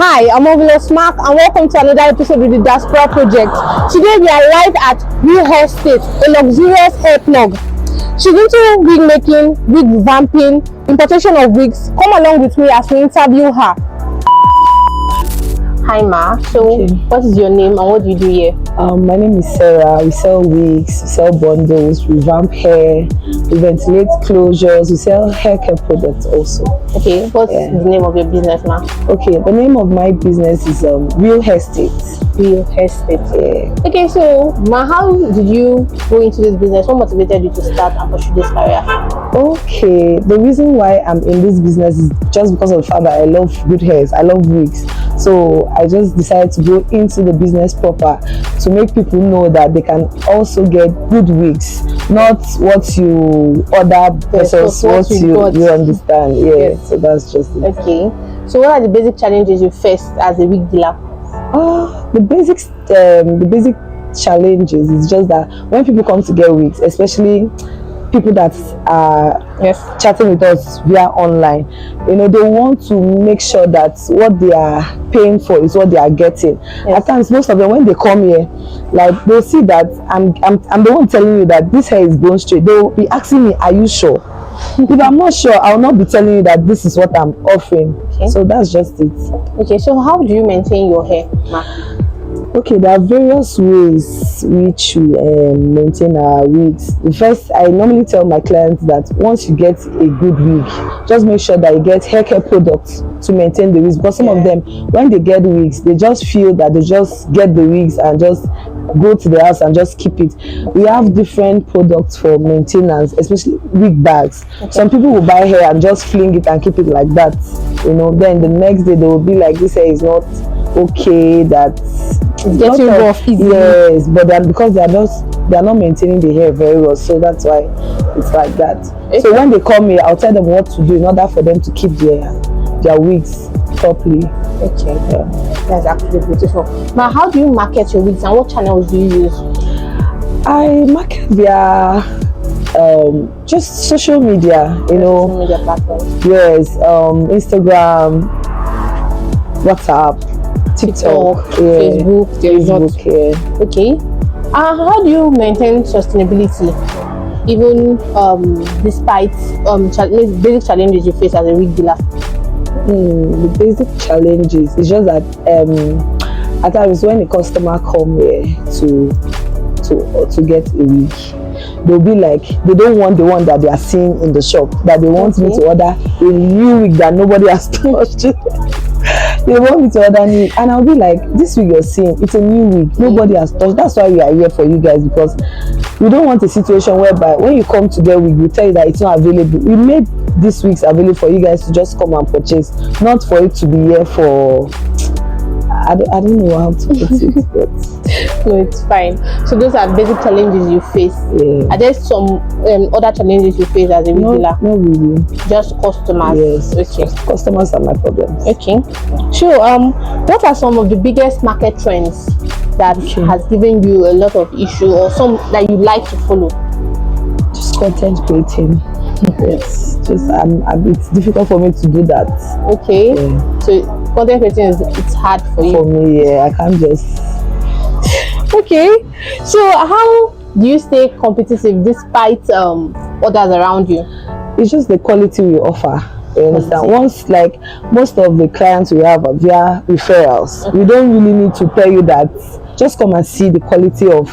Hi, I'm Marvelous Mark and welcome to another episode of the Diaspora Project. Today we are live at Real HairState, a luxurious hair plug. She's into wig making, wig revamping, importation of wigs. Come along with me as we interview her. Hi Ma, so what is your name and what do you do here? My name is Sarah. We sell wigs, we sell bundles, we revamp hair, we ventilate closures, we sell hair care products also. Okay, what's the name of your business, Ma? Okay, the name of my business is Real HairState. Real HairState. Yeah. Okay, so Ma, how did you go into this business? What motivated you to start and pursue this career? Okay, the reason why I'm in this business is just because of the fact that I love good hairs, I love wigs. So I just decided to go into the business proper to make people know that they can also get good wigs, not what you order versus what you understand. Yeah, yes. So that's just it. Okay, so what are the basic challenges you faced as a wig dealer? The basic challenges is just that when people come to get wigs, especially people that are chatting with us via online, you know, they want to make sure that what they are paying for is what they are getting. At times, most of them, when they come here, like they'll see that I'm the one telling you that this hair is bone straight. They'll be asking me, are you sure? If I'm not sure, I will not be telling you that this is what I'm offering. So that's just it. Okay, so how do you maintain your hair, Ma? Okay, there are various ways which we maintain our wigs. First, I normally tell my clients that once you get a good wig, just make sure that you get hair care products to maintain the wigs, because some of them, when they get wigs, they just feel that they just get the wigs and just go to the house and just keep it. We have different products for maintenance, especially wig bags. Some people will buy hair and just fling it and keep it like that, you know. Then the next day they will be like, this hair is not okay, that it's getting rough easily. Yes, but then because they are not maintaining the hair very well, so that's why it's like that. So when they come here, I'll tell them what to do in order for them to keep their wigs properly. Okay, that's actually beautiful. Now, how do you market your wigs and what channels do you use? I market via just social media, you know. Social media platforms. Yes, Instagram, WhatsApp, TikTok, Facebook. Okay. How do you maintain sustainability, even despite basic challenges you face as a wig dealer? The basic challenges is just that at times when a customer come here to get a wig, they'll be like, they don't want the one that they are seeing in the shop, that they want me to order a new wig that nobody has touched. They want me to order new, and I'll be like, this wig you're seeing, it's a new wig, nobody has touched. That's why we are here for you guys, because we don't want a situation whereby when you come to get wig, we tell you that it's not available. We made these wigs available for you guys to just come and purchase, not for it to be here for I don't know how to put it, but no, it's fine. So those are basic challenges you face. Are there some other challenges you face as a wig dealer? Not really. Just customers. Yes. Okay. Customers are my problems. Okay. So what are some of the biggest market trends that has given you a lot of issue, or some that you like to follow? Just content creating. It's just it's difficult for me to do that. Okay. So content creating it's hard for you. For me, I can't just. Okay. So how do you stay competitive despite others around you? It's just the quality we offer. You understand? Once, like most of the clients we have are via referrals, we don't really need to tell you that. Just come and see the quality of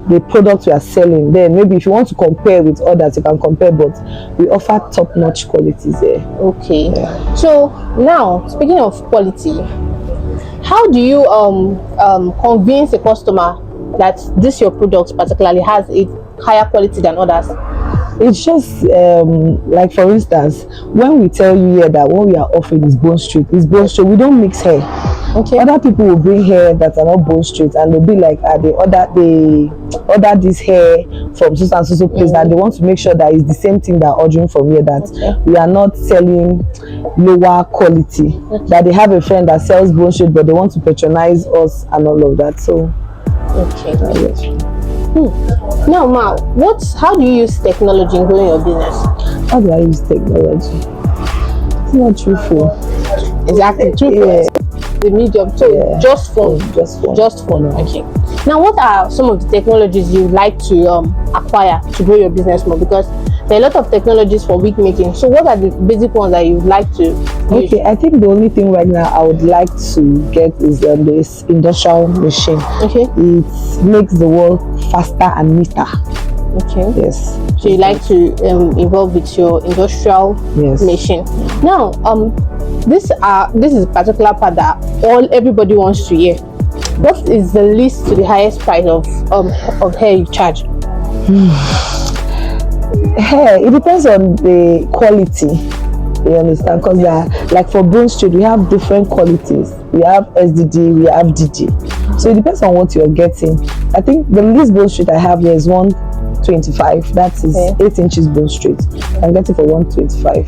the products we are selling. Then maybe if you want to compare with others, you can compare, but we offer top-notch qualities there. Okay. So now, speaking of quality, how do you convince a customer that this your product particularly has a higher quality than others? It's just like, for instance, when we tell you here that what we are offering is bone straight, we don't mix hair. Other people will bring hair that are not bone straight, and they'll be like, they order this hair from so and so place, that they want to make sure that it's the same thing they're ordering from here, that we are not selling lower quality, that they have a friend that sells bone straight but they want to patronize us and all of that. So Now, Ma, how do you use technology in growing your business? How do I use technology? It's not truthful. Exactly, truthful. the medium. So Yeah. just phone. Just phone. Just phone. Yeah. Okay. Now, what are some of the technologies you like to acquire to grow your business more? Because there are a lot of technologies for wig making. So what are the basic ones that you would like to use? Okay, I think the only thing right now I would like to get is this industrial machine. Okay. It makes the work faster and neater. Okay. Yes. So you like to involve with your industrial Yes. machine. Now, this is a particular part that everybody wants to hear. What is the least to the highest price of hair you charge? Hair, it depends on the quality. You understand? Because like for Bone Straight, we have different qualities. We have SDD, we have DD. So it depends on what you're getting. I think the least Bone Straight I have here is 125. That is 8 inches Bone Straight. I'm getting for 125.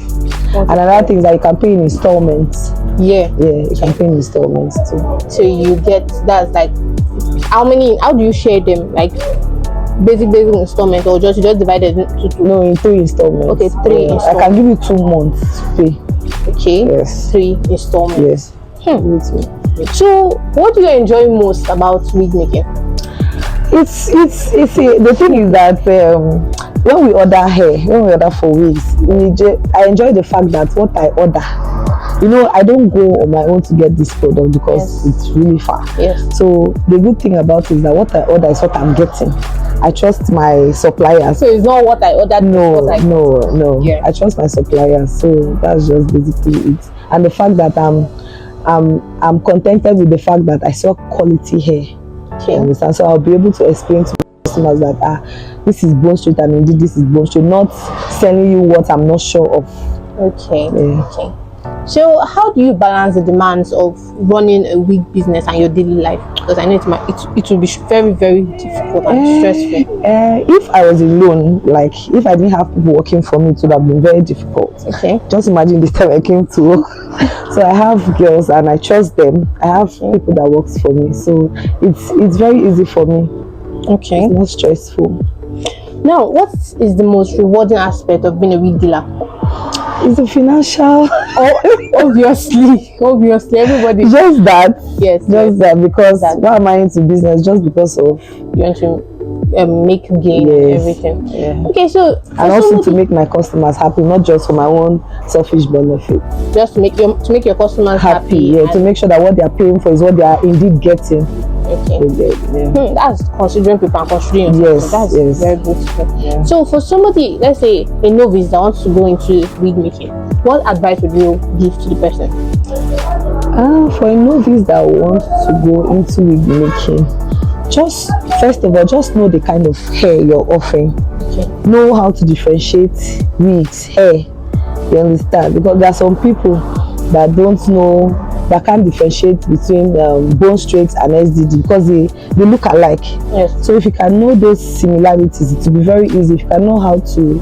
And another thing is that you can pay in installments. Yeah, you can pay in installments too. So you get, that's like, how do you share them? Like basic installment, or you just divide it into two? No, in 3 installments. Okay, 3 installments. I can give you 2 months to pay. Okay. Yes. 3 installments. Yes. So what do you enjoy most about wig making? The thing is that when we order hair, when we order for wigs, I enjoy the fact that what I order, I don't go on my own to get this product because it's really far. Yes. So the good thing about it is that what I order is what I'm getting. I trust my suppliers. So it's not what I ordered. No. Yeah. I trust my suppliers. So that's just basically it. And the fact that I'm contented with the fact that I sell quality hair. Okay. You understand? So I'll be able to explain to customers that this is Bone Straight and indeed this is Bone Straight, not selling you what I'm not sure of. Okay. Yeah. Okay. So how do you balance the demands of running a wig business and your daily life? Because I know it will be very, very difficult and stressful. If I was alone, like if I didn't have people working for me, it would have been very difficult. Okay. Just imagine this time I came to work. So I have girls and I trust them. I have people that works for me. So it's very easy for me. Okay. It's not stressful. Now, what is the most rewarding aspect of being a wig dealer? It's the financial. Obviously, everybody. Just that. Yes. That because why am I into business? Just because of you want to make gain and everything. Yeah. Okay, so and also to make my customers happy, not just for my own selfish benefit. Just to make your customers happy. Yeah. To make sure that what they are paying for is what they are indeed getting. Okay. Yeah. That's considering people and considering yourself. That's very beautiful. Yeah. So for somebody, let's say a novice that wants to go into wig making, what advice would you give to the person? For a novice that wants to go into wig making, first of all, just know the kind of hair you're offering. Okay. Know how to differentiate wigs, hair. You understand? Because there are some people that don't know, that can't differentiate between Bone Straight and SDD because they look alike. Yes. So if you can know those similarities, it will be very easy. If you can know how to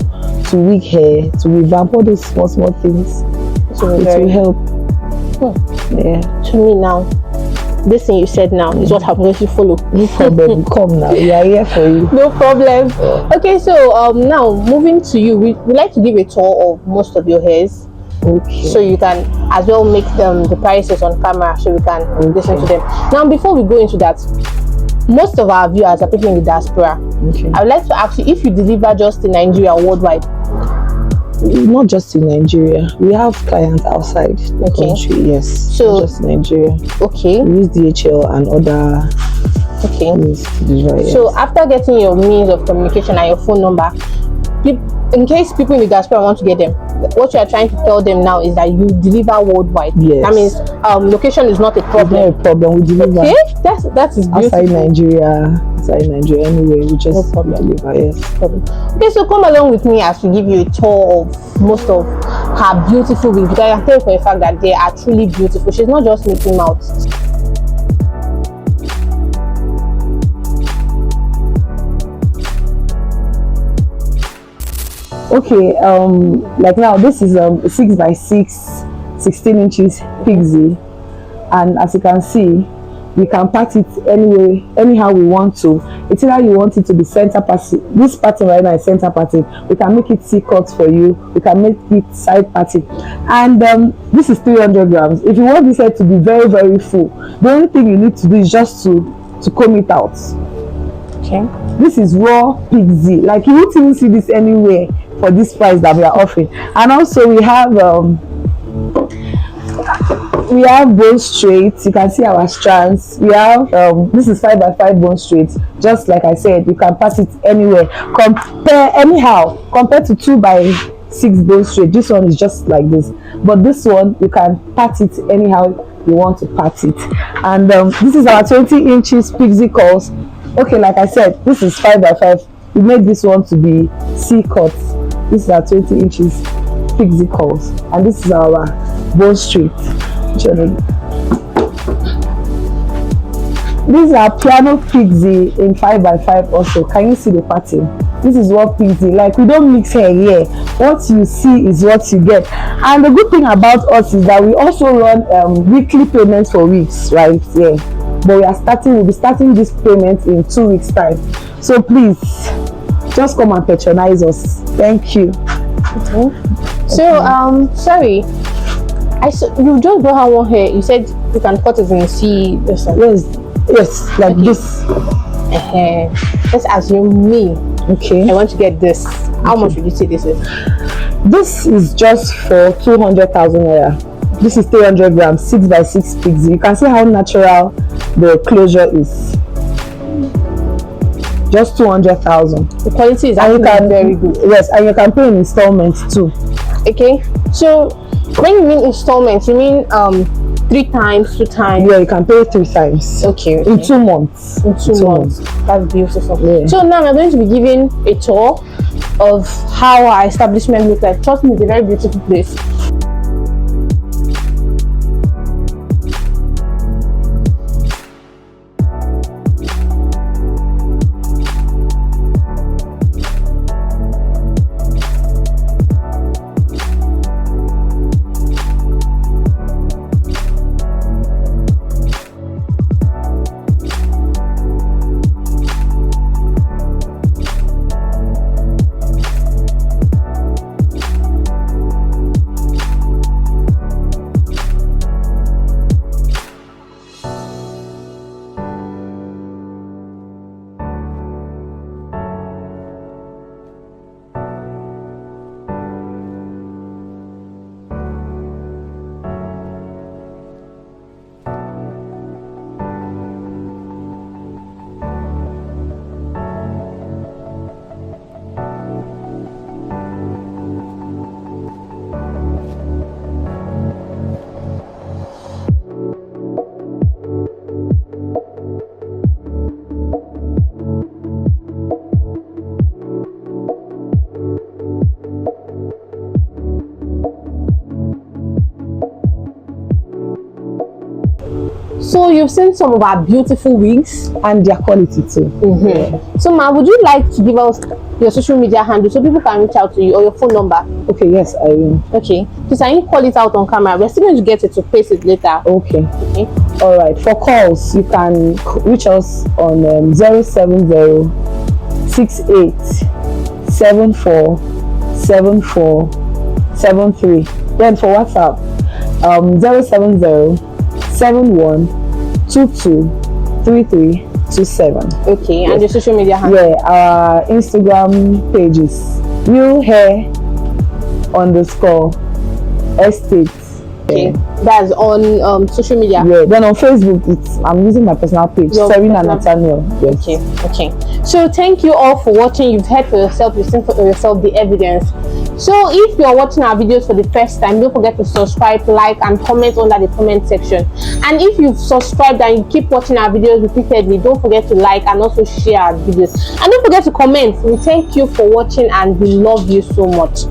wig hair, to revamp all those small things, it will help. Yeah. To me now, this thing you said now is what I'm going to follow. No problem. Come now, we are here for you. No problem. Okay, so now moving to you, we like to give a tour of most of your hairs. Okay. So you can as well make the prices on camera so we can listen to them. Now, before we go into that, most of our viewers are people in the diaspora. Okay. I would like to ask you if you deliver just in Nigeria or worldwide. Not just in Nigeria. We have clients outside the country. Yes. So not just Nigeria. Okay. We use DHL and other. Okay. Yes. So after getting your means of communication and your phone number, in case people in the diaspora want to get them, what you are trying to tell them now is that you deliver worldwide. Yes. That means location is not a problem. It's not a problem. We deliver. Okay, that is beautiful. Outside Nigeria, anyway, we just deliver. Yes. Okay, so come along with me as we give you a tour of most of her beautiful wigs, because I can tell you for a fact that they are truly beautiful. She's not just making mouths. Okay, like now this is a 6x6 16 inches pixie, and as you can see, we can part it anyway, anyhow we want to. It's either you want it to be center parting, this pattern right now is center parting, we can make it C-cut for you, we can make it side parting. And this is 300 grams. If you want this hair to be very, very full, the only thing you need to do is just to comb it out. Okay. This is raw pixie. Like, you won't even see this anywhere for this price that we are offering. And also we have bone straight. You can see our strands. We have this is 5x5 bone straight. Just like I said, you can pass it anywhere. Compared to 2x6 bone straight, this one is just like this, but this one you can pat it anyhow you want to pat it. And this is our 20 inches pixie curls. Okay, like I said, this is 5x5. We made this one to be C-cut. This is our 20 inches pixie curls, and this is our bone straight. These are piano pixie in 5x5 also. Can you see the pattern? This is what pixie, like, we don't mix hair here. What you see is what you get. And the good thing about us is that we also run weekly payments for wigs, right? Yeah, but we'll be starting this payment in 2 weeks time. So please just come and patronize us. Thank you. Okay. So sorry, you just don't have one hair. You said you can cut it and see this one. Yes, like okay. This. Let's assume me. Okay. I want to get this. How much would you say this is? This is just for 200,000 naira. This is 300 grams, 6x6 pixie. You can see how natural the closure is. Just 200,000. The quality is actually very good. Yes, and you can pay in installments too. Okay. So when you mean installments, you mean 3 times, 2 times? Yeah, you can pay 3 times. Okay. In 2 months. In 2 months. That's beautiful. Yeah. So now we're going to be giving a tour of how our establishment looks like. Trust me, it's a very beautiful place. So you've seen some of our beautiful wigs and their quality too. Yeah. So Ma, would you like to give us your social media handle so people can reach out to you, or your phone number? Okay, yes, I will. Okay, because I need to call it out on camera. We're still going to get it to paste it later. Okay. All right. For calls, you can reach us on 070 68 74 74 73. Then for WhatsApp, 070 71 22 3327. Okay, yes. And the social media handle? Yeah, our Instagram pages, REAL_HAIRSTATE. Okay, that's on social media. Yeah, then on Facebook, I'm using my personal page, Serena Nathaniel. Yes. Okay. So thank you all for watching. You've heard for yourself, you've seen for yourself the evidence. So if you're watching our videos for the first time, don't forget to subscribe, like, and comment under the comment section. And if you've subscribed and you keep watching our videos repeatedly, don't forget to like and also share our videos. And don't forget to comment. We thank you for watching and we love you so much.